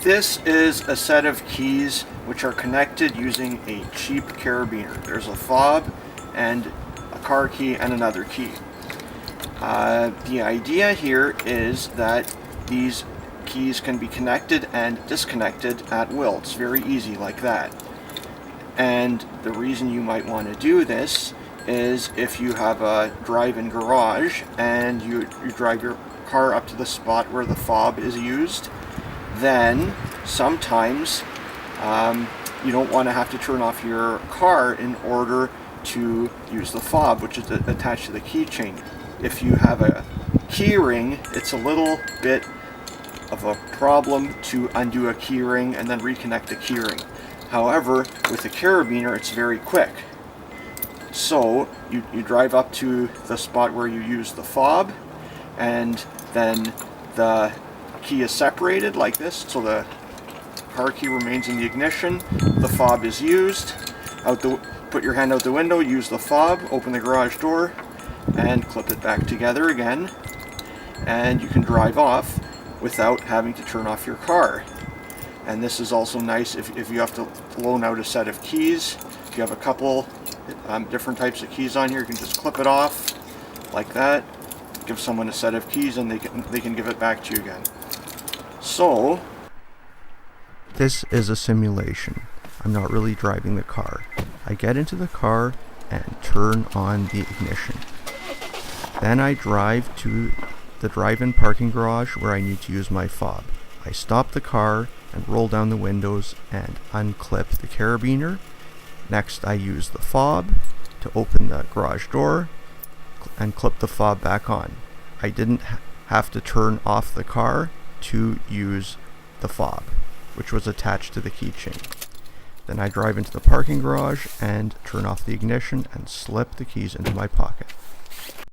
This is a set of keys which are connected using a cheap carabiner. There's a fob and a car key and another key. The idea here is that these keys can be connected and disconnected at will. It's very easy like that. And the reason you might want to do this is if you have a drive-in garage and you drive your car up to the spot where the fob is used, then sometimes you don't want to have to turn off your car in order to use the fob, which is attached to the keychain. If you have a keyring, it's a little bit of a problem to undo a keyring and then reconnect the keyring. However, with the carabiner, it's very quick. So you drive up to the spot where you use the fob, and then the key is separated like this, so the car key remains in the ignition, the fob is used. Put your hand out the window, use the fob, open the garage door, and clip it back together again, and you can drive off without having to turn off your car. And this is also nice if you have to loan out a set of keys. If you have a couple different types of keys on here, you can just clip it off like that, give someone a set of keys, and they can give it back to you again. So this is a simulation. I'm not really driving the car. I get into the car and turn on the ignition. Then I drive to the drive-in parking garage where I need to use my fob. I stop the car and roll down the windows and unclip the carabiner. Next, I use the fob to open the garage door and clip the fob back on. I didn't have to turn off the car to use the fob, which was attached to the keychain. Then I drive into the parking garage and turn off the ignition and slip the keys into my pocket.